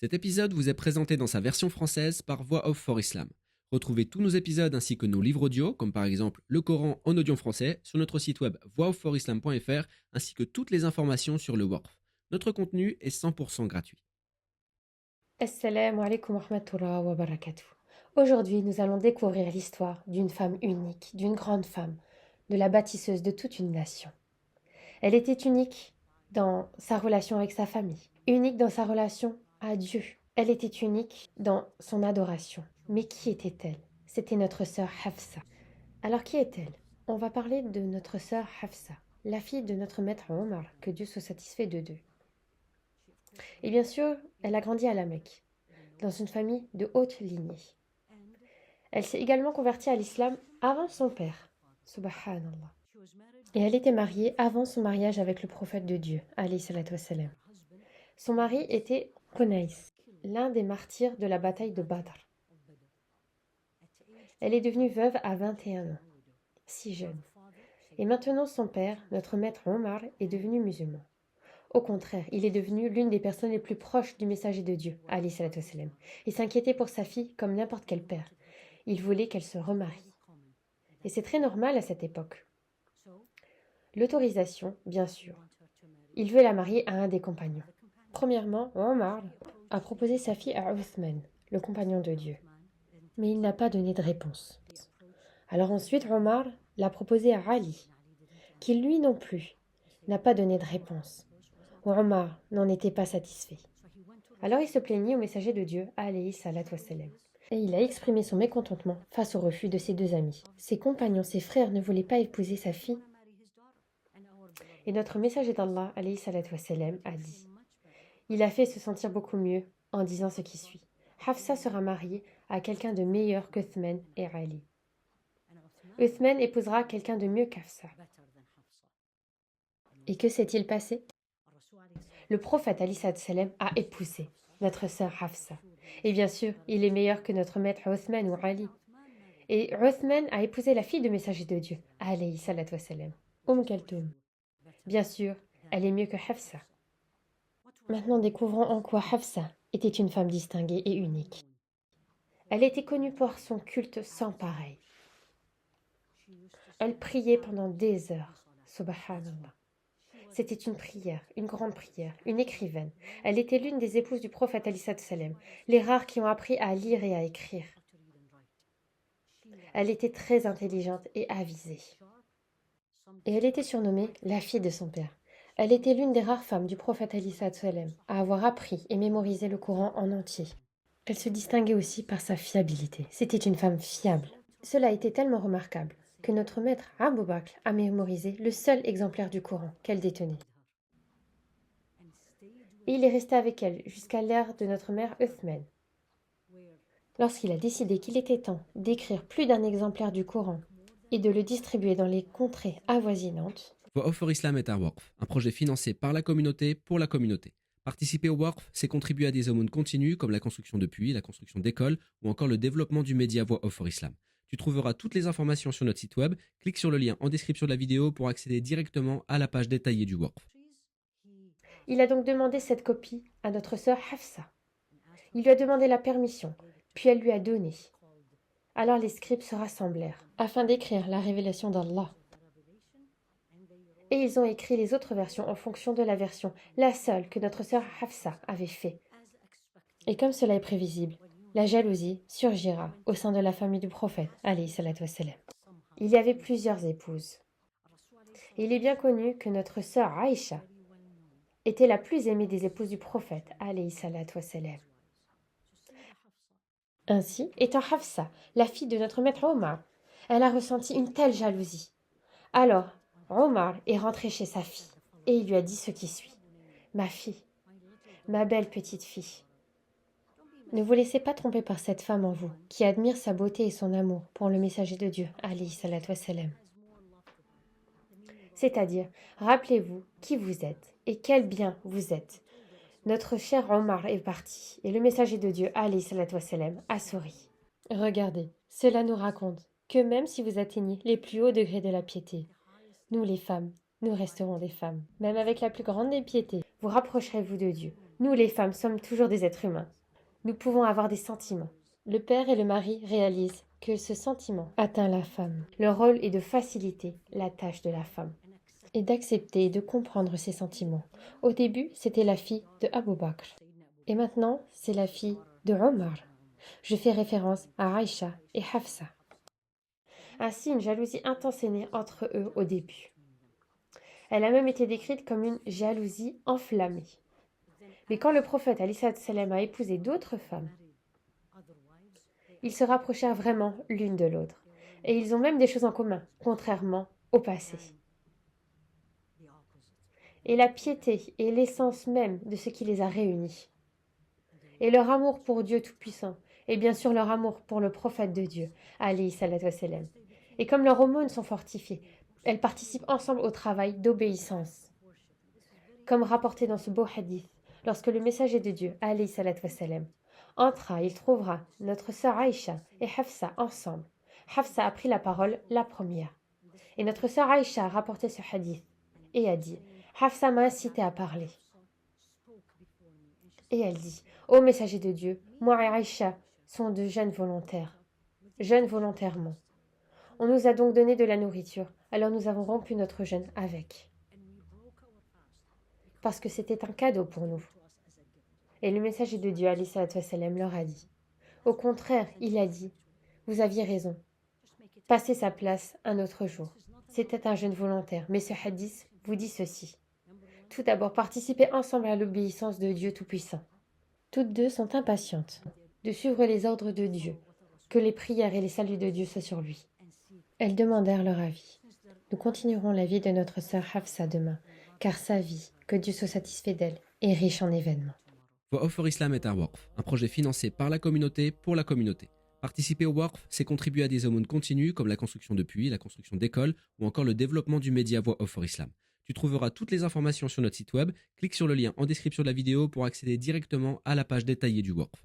Cet épisode vous est présenté dans sa version française par Voix Off for Islam. Retrouvez tous nos épisodes ainsi que nos livres audio, comme par exemple Le Coran en audio français, sur notre site web voixofforislam.fr, ainsi que toutes les informations sur le Waqf. Notre contenu est 100% gratuit. Assalamu alaikum wa rahmatullahi wa barakatuh. Aujourd'hui, nous allons découvrir l'histoire d'une femme unique, d'une grande femme, de la bâtisseuse de toute une nation. Elle était unique dans sa relation avec sa famille, unique dans sa relation à Dieu. Elle était unique dans son adoration. Mais qui était-elle? C'était notre sœur Hafsa. Alors qui est-elle? On va parler de notre sœur Hafsa, la fille de notre maître Omar, que Dieu soit satisfait d'eux. Et bien sûr, elle a grandi à la Mecque, dans une famille de haute lignée. Elle s'est également convertie à l'islam avant son père, subhanallah. Et elle était mariée avant son mariage avec le prophète de Dieu, alayhi salatu wassalam. Son mari était Qunais, l'un des martyrs de la bataille de Badr. Elle est devenue veuve à 21 ans, si jeune. Et maintenant son père, notre maître Omar, est devenu musulman. Au contraire, il est devenu l'une des personnes les plus proches du messager de Dieu, alayhi salatu wassalam. Il s'inquiétait pour sa fille comme n'importe quel père. Il voulait qu'elle se remarie. Et c'est très normal à cette époque. L'autorisation, bien sûr. Il veut la marier à un des compagnons. Premièrement, Omar a proposé sa fille à Uthman, le compagnon de Dieu. Mais il n'a pas donné de réponse. Alors ensuite, Omar l'a proposé à Ali, qui lui non plus n'a pas donné de réponse. Omar n'en était pas satisfait. Alors il se plaignit au messager de Dieu, alayhi salatu wassalam. Et il a exprimé son mécontentement face au refus de ses deux amis. Ses compagnons, ses frères ne voulaient pas épouser sa fille. Et notre messager d'Allah, alayhi salatu wassalam, a dit: il a fait se sentir beaucoup mieux en disant ce qui suit. Hafsa sera mariée à quelqu'un de meilleur qu'Uthman et Ali. Uthman épousera quelqu'un de mieux qu'Hafsa. Et que s'est-il passé? Le prophète alayhi salatu wassalam a épousé notre sœur Hafsa. Et bien sûr, il est meilleur que notre maître Uthman ou Ali. Et Uthman a épousé la fille du messager de Dieu, alayhi salatu wassalam, Kaltoum. Bien sûr, elle est mieux que Hafsa. Maintenant, découvrons en quoi Hafsa était une femme distinguée et unique. Elle était connue pour son culte sans pareil. Elle priait pendant des heures, subhanallah. C'était une prière, une grande prière, une écrivaine. Elle était l'une des épouses du prophète alayhi salatu wassalam, les rares qui ont appris à lire et à écrire. Elle était très intelligente et avisée. Et elle était surnommée la fille de son père. Elle était l'une des rares femmes du prophète alayhi salatu wassalam à avoir appris et mémorisé le Coran en entier. Elle se distinguait aussi par sa fiabilité. C'était une femme fiable. Cela était tellement remarquable que notre maître Abu Bakr a mémorisé le seul exemplaire du Coran qu'elle détenait. Et il est resté avec elle jusqu'à l'ère de notre mère Uthman. Lorsqu'il a décidé qu'il était temps d'écrire plus d'un exemplaire du Coran et de le distribuer dans les contrées avoisinantes, Voix Off for Islam est un Waqf, un projet financé par la communauté pour la communauté. Participer au Waqf, c'est contribuer à des aumônes continues comme la construction de puits, la construction d'écoles ou encore le développement du média Voix Off for Islam. Tu trouveras toutes les informations sur notre site web, clique sur le lien en description de la vidéo pour accéder directement à la page détaillée du Waqf. il a donc demandé cette copie à notre sœur Hafsa. Il lui a demandé la permission, puis elle lui a donné. Alors les scribes se rassemblèrent afin d'écrire la révélation d'Allah. Et ils ont écrit les autres versions en fonction de la version, la seule que notre sœur Hafsa avait fait. Et comme cela est prévisible, la jalousie surgira au sein de la famille du prophète, alayhi salatu wassalam. Il y avait plusieurs épouses. Et il est bien connu que notre sœur Aïcha était la plus aimée des épouses du prophète, alayhi salatu wassalam. Ainsi, étant Hafsa, la fille de notre maître Omar, elle a ressenti une telle jalousie. Alors, Omar est rentré chez sa fille et il lui a dit ce qui suit. Ma fille, ma belle petite fille, ne vous laissez pas tromper par cette femme en vous, qui admire sa beauté et son amour pour le messager de Dieu, alayhi salatu wassalam. C'est-à-dire, rappelez-vous qui vous êtes et quel bien vous êtes. Notre cher Omar est parti et le messager de Dieu, alayhi salatu wassalam, a souri. Regardez, cela nous raconte que même si vous atteignez les plus hauts degrés de la piété, nous les femmes, nous resterons des femmes. Même avec la plus grande des piétés, vous rapprocherez-vous de Dieu. Nous, les femmes, sommes toujours des êtres humains. Nous pouvons avoir des sentiments. Le père et le mari réalisent que ce sentiment atteint la femme. Leur rôle est de faciliter la tâche de la femme et d'accepter et de comprendre ses sentiments. Au début, c'était la fille de Abu Bakr. Et maintenant, c'est la fille de Omar. Je fais référence à Aïcha et Hafsa. Ainsi, une jalousie intense est née entre eux au début. Elle a même été décrite comme une jalousie enflammée. Mais quand le prophète Ali salam a épousé d'autres femmes, ils se rapprochèrent vraiment l'une de l'autre. Et ils ont même des choses en commun, contrairement au passé. Et la piété est l'essence même de ce qui les a réunis. Et leur amour pour Dieu Tout-Puissant, et bien sûr leur amour pour le prophète de Dieu, alayhi salatu wassalam. Et comme leurs hormones sont fortifiées, elles participent ensemble au travail d'obéissance. Comme rapporté dans ce beau hadith, lorsque le messager de Dieu, alayhi salatu wassalam, entra, il trouvera notre sœur Aïcha et Hafsa ensemble. Hafsa a pris la parole la première. Et notre sœur Aïcha a rapporté ce hadith et a dit « Hafsa m'a incité à parler ». Et elle dit « Ô messager de Dieu, moi et Aïcha sont de jeunes volontaires, jeunes volontairement. On nous a donc donné de la nourriture, alors nous avons rompu notre jeûne avec. Parce que c'était un cadeau pour nous. » Et le messager de Dieu, alayhi salatu wassalam, leur a dit. Au contraire, il a dit, vous aviez raison. Passez sa place un autre jour. C'était un jeûne volontaire, mais ce hadith vous dit ceci. Tout d'abord, participez ensemble à l'obéissance de Dieu Tout-Puissant. Toutes deux sont impatientes de suivre les ordres de Dieu, que les prières et les saluts de Dieu soient sur lui. Elles demandèrent leur avis. Nous continuerons la vie de notre sœur Hafsa demain, car sa vie, que Dieu soit satisfait d'elle, est riche en événements. Voix Off for Islam est un Waqf, un projet financé par la communauté pour la communauté. Participer au Waqf, c'est contribuer à des aumônes continues comme la construction de puits, la construction d'écoles ou encore le développement du média Voix Off for Islam. Tu trouveras toutes les informations sur notre site web, clique sur le lien en description de la vidéo pour accéder directement à la page détaillée du Waqf.